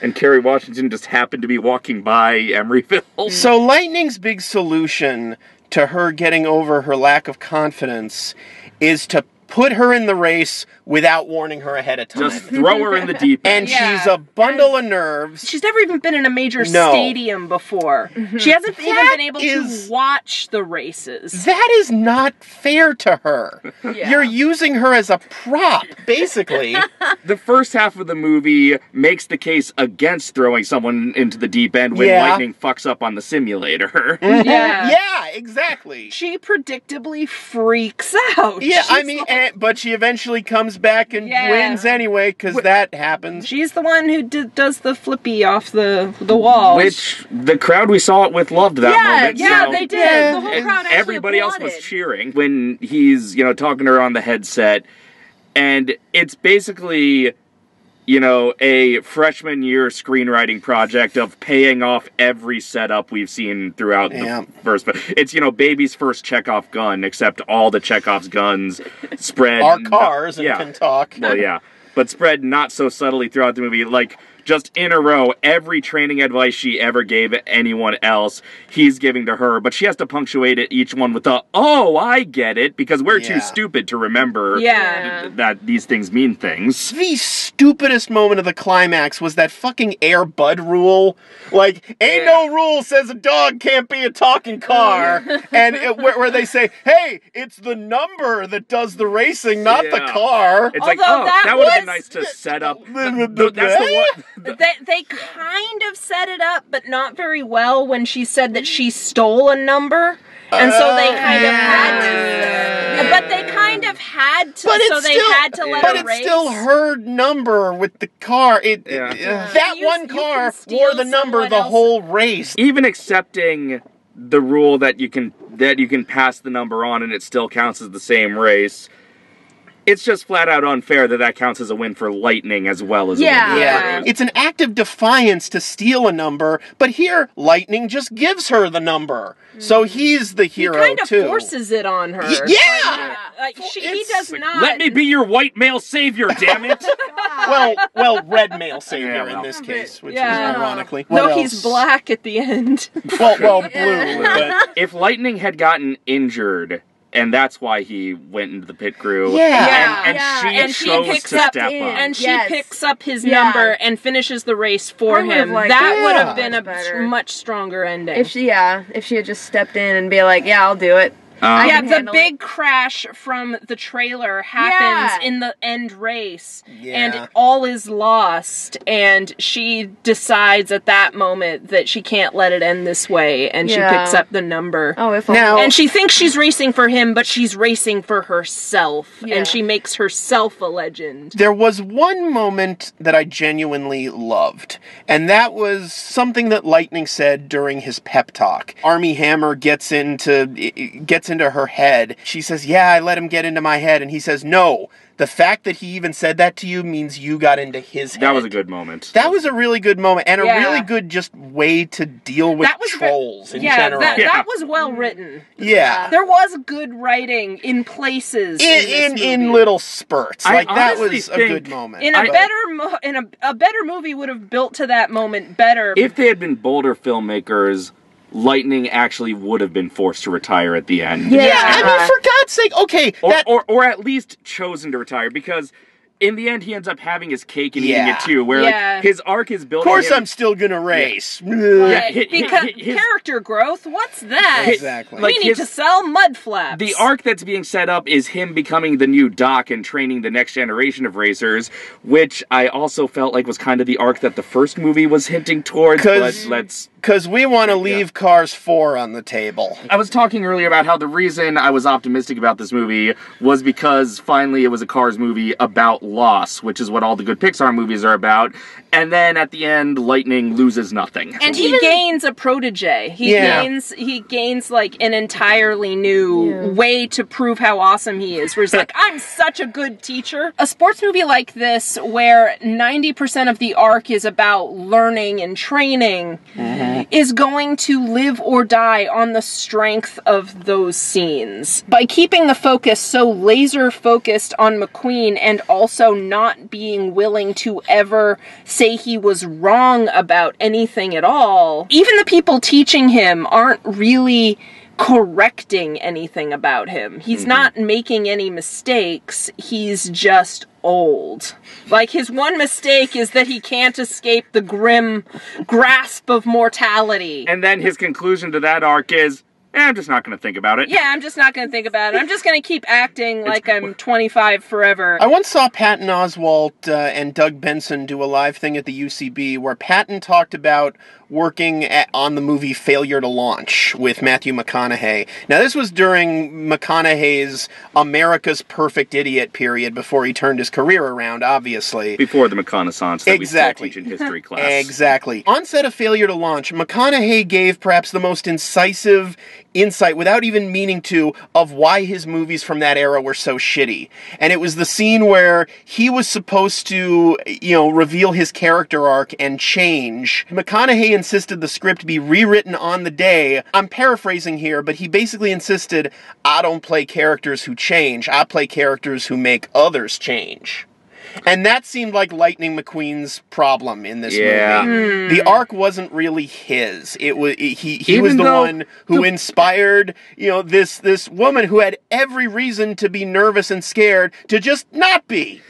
And Kerry Washington just happened to be walking by Emeryville. So Lightning's big solution to her getting over her lack of confidence is to put her in the race without warning her ahead of time. Just throw her in the deep end. And she's a bundle of nerves. She's never even been in a major stadium before. She hasn't even been able to watch the races. That is not fair to her. Yeah. You're using her as a prop, basically. The first half of the movie makes the case against throwing someone into the deep end when Lightning fucks up on the simulator. Yeah, exactly. She predictably freaks out. Yeah, but she eventually comes back and wins anyway, because that happens. She's the one who does the flippy off the wall. Which the crowd we saw it with loved that moment. Yeah, they did. The whole crowd actually everybody else applauded. was cheering when he's, talking to her on the headset. And it's basically, a freshman year screenwriting project of paying off every setup we've seen throughout the first. It's, baby's first Chekhov gun, except all the Chekhov's guns spread. Are cars and can talk. Well, yeah. But spread not so subtly throughout the movie. Like, just in a row, every training advice she ever gave anyone else, he's giving to her. But she has to punctuate it, each one with a, oh, I get it, because we're too stupid to remember that these things mean things. The stupidest moment of the climax was that fucking Air Bud rule. Like, ain't no rule says a dog can't be a talking car. And where they say, hey, it's the number that does the racing, not the car. It's like, that would have been nice to set up. That's the one. They kind of set it up, but not very well when she said that she stole a number. And so they kind of had to. But they kind of had to, so they had to let her race. But it's still her number with the car. That one car wore the number the whole race. Even accepting the rule that you can pass the number on and it still counts as the same race. It's just flat out unfair that counts as a win for Lightning as well as a win for her. It's an act of defiance to steal a number, but here, Lightning just gives her the number. So he's the hero, he kind of forces it on her. He does not. Let me be your white male savior, damn it! well, red male savior in this case, which is ironically. No, he's black at the end. well, blue. But if Lightning had gotten injured, and that's why he went into the pit crew. And she chose to step up. And she picks up his number and finishes the race for him. That would have been a much stronger ending. If she had just stepped in and be like, yeah, I'll do it. The big crash from the trailer happens in the end race, and all is lost, and she decides at that moment that she can't let it end this way, and she picks up the number. And she thinks she's racing for him, but she's racing for herself, and she makes herself a legend. There was one moment that I genuinely loved, and that was something that Lightning said during his pep talk. Armie Hammer gets into her head. She says, yeah, I let him get into my head. And he says, no, the fact that he even said that to you means you got into his head. That was a good moment. That was a really good moment, and a really good just way to deal with trolls in general. That was well written. Yeah. There was good writing in places. In little spurts. That was a good moment. A better movie would have built to that moment better. If they had been bolder filmmakers, Lightning actually would have been forced to retire at the end. Yeah, I mean, for God's sake, okay. Or at least chosen to retire, because in the end, he ends up having his cake and eating it too, where like his arc is built. Of course, I'm still gonna race. Because character growth, what's that? Exactly. We need to sell mud flaps. The arc that's being set up is him becoming the new Doc and training the next generation of racers, which I also felt like was kind of the arc that the first movie was hinting towards. Because we want to leave Cars 4 on the table. I was talking earlier about how the reason I was optimistic about this movie was because finally it was a Cars movie about loss, which is what all the good Pixar movies are about. And then at the end, Lightning loses nothing. And he gains a protege. He gains like an entirely new way to prove how awesome he is. Where he's like, I'm such a good teacher. A sports movie like this, where 90% of the arc is about learning and training, is going to live or die on the strength of those scenes. By keeping the focus so laser focused on McQueen and also not being willing to ever say he was wrong about anything at all, even the people teaching him aren't really correcting anything about him. He's not making any mistakes. He's just old. Like, his one mistake is that he can't escape the grim grasp of mortality. And then his conclusion to that arc is, I'm just not going to think about it. Yeah, I'm just not going to think about it. I'm just going to keep acting like I'm 25 forever. I once saw Patton Oswalt and Doug Benson do a live thing at the UCB where Patton talked about working on the movie Failure to Launch with Matthew McConaughey. Now, this was during McConaughey's America's Perfect Idiot period before he turned his career around, obviously. Before the McConaissance that we still teach in history class. Exactly. On set of Failure to Launch, McConaughey gave perhaps the most incisive insight, without even meaning to, of why his movies from that era were so shitty. And it was the scene where he was supposed to, reveal his character arc and change. McConaughey insisted the script be rewritten on the day. I'm paraphrasing here, but he basically insisted, I don't play characters who change, I play characters who make others change. And that seemed like Lightning McQueen's problem in this movie. The arc wasn't really his. It was he was the one who inspired, this woman who had every reason to be nervous and scared to just not be.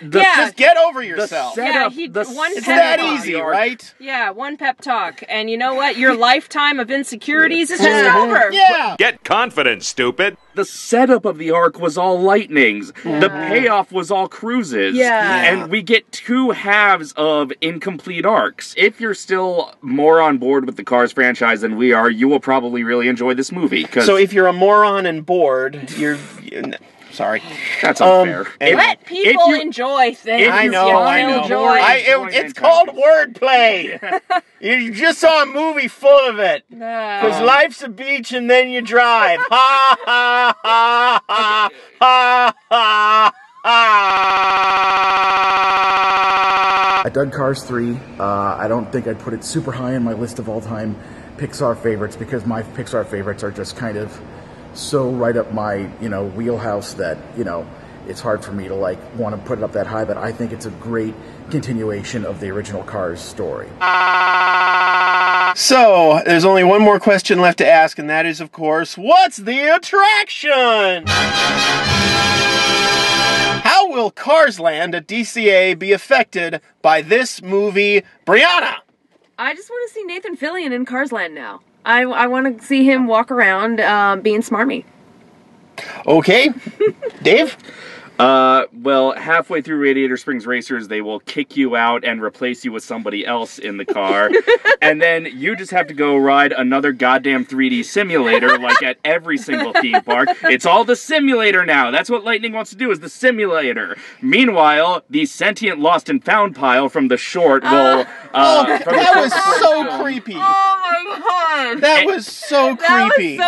Just get over yourself. It's that easy, right? Yeah, one pep talk. And you know what? Your lifetime of insecurities is just over. Yeah. Get confident, stupid. The setup of the arc was all Lightnings. The payoff was all Cruises. And we get two halves of incomplete arcs. If you're still more on board with the Cars franchise than we are, you will probably really enjoy this movie. So if you're a moron and bored, you're sorry. That's unfair. Let people enjoy things. I know. It's called wordplay. You just saw a movie full of it. Because life's a beach and then you drive. Ha ha ha ha ha ha. I dug Cars 3. I don't think I'd put it super high on my list of all-time Pixar favorites because my Pixar favorites are just kind of so right up my, wheelhouse that, it's hard for me to want to put it up that high, but I think it's a great continuation of the original Cars story. So, there's only one more question left to ask, and that is, of course, what's the attraction? How will Cars Land at DCA be affected by this movie, Brianna? I just want to see Nathan Fillion in Cars Land now. I want to see him walk around being smarmy. Okay. Dave? Well, halfway through Radiator Springs Racers, they will kick you out and replace you with somebody else in the car. And then you just have to go ride another goddamn 3D simulator like at every single theme park. It's all the simulator now. That's what Lightning wants to do, is the simulator. Meanwhile, the sentient lost and found pile from the short will... that was so creepy. Oh my god. That was so creepy.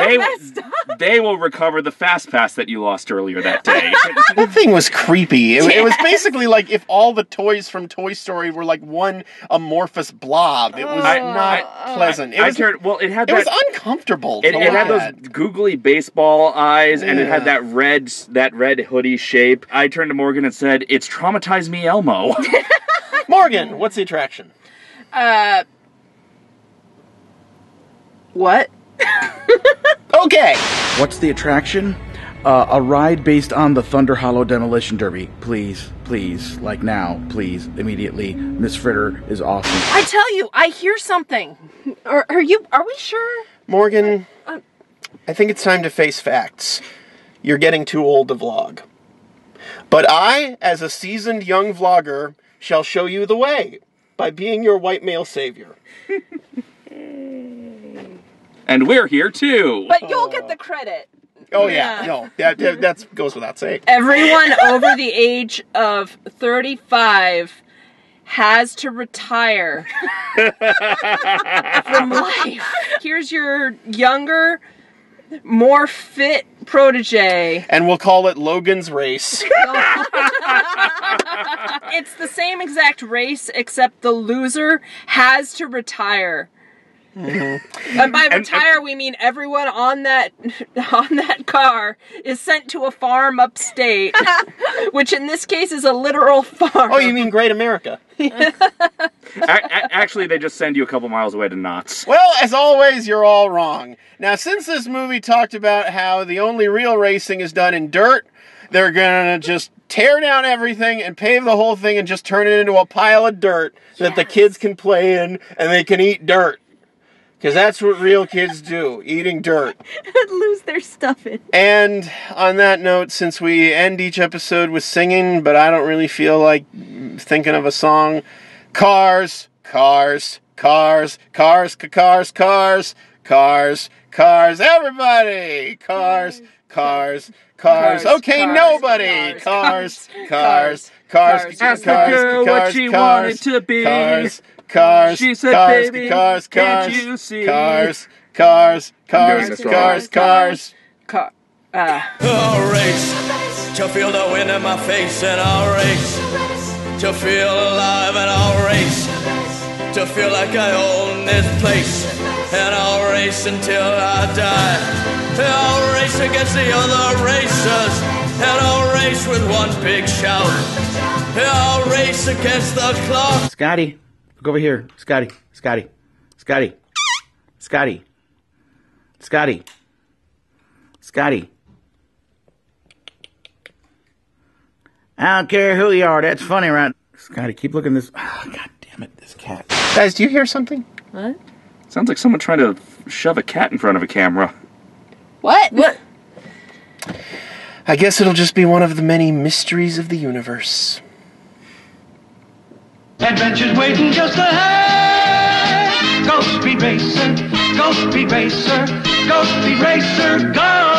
They will recover the fast pass that you lost earlier that day. That thing was creepy. It was basically like if all the toys from Toy Story were like one amorphous blob. It was not pleasant. It was uncomfortable. It had those googly baseball eyes, and it had that red hoodie shape. I turned to Morgan and said, "It's traumatized me, Elmo." Morgan, what's the attraction? What? Okay. What's the attraction? A ride based on the Thunder Hollow Demolition Derby, please. please, like now, please, immediately. Miss Fritter is awesome. I tell you, I hear something. Are we sure? Morgan, I think it's time to face facts. You're getting too old to vlog. But I, as a seasoned young vlogger, shall show you the way by being your white male savior. And we're here too. But you'll get the credit. Oh yeah, no, that goes without saying. Everyone over the age of 35 has to retire from life. Here's your younger, more fit protege. And we'll call it Logan's Race. It's the same exact race, except the loser has to retire. Mm-hmm. And by retire, we mean everyone on that car is sent to a farm upstate, which in this case is a literal farm. Oh, you mean Great America? Actually, they just send you a couple miles away to Knott's. Well, as always, you're all wrong. Now, since this movie talked about how the only real racing is done in dirt, they're gonna just tear down everything and pave the whole thing and just turn it into a pile of dirt that the kids can play in and they can eat dirt. Because that's what real kids do, eating dirt. Lose their stuff in. And on that note, since we end each episode with singing, but I don't really feel like thinking of a song, cars, cars, cars, cars, cars, cars, cars, cars, everybody! Cars, cars, cars. Okay, nobody! Cars, cars, cars, Ask the girl what she wanted to be. Cars, she said, cars, baby, cars, can't cars, you see? Cars, cars, cars, cars, cars. I'll race to feel the wind in my face, and I'll race to feel alive, and I'll race to feel like I own this place, and I'll race until I die. I'll race against the other racers, and I'll race with one big shout. I'll race against the clock. Scotty. Look over here. Scotty. Scotty. Scotty. Scotty. Scotty. Scotty. I don't care who you are. That's funny, right? Scotty, keep looking this. Oh, God damn it, this cat. Guys, do you hear something? What? Sounds like someone trying to shove a cat in front of a camera. What? What? I guess it'll just be one of the many mysteries of the universe. Adventures waiting just ahead. Go Speed Racer, go Speed Racer, go Speed Racer, go!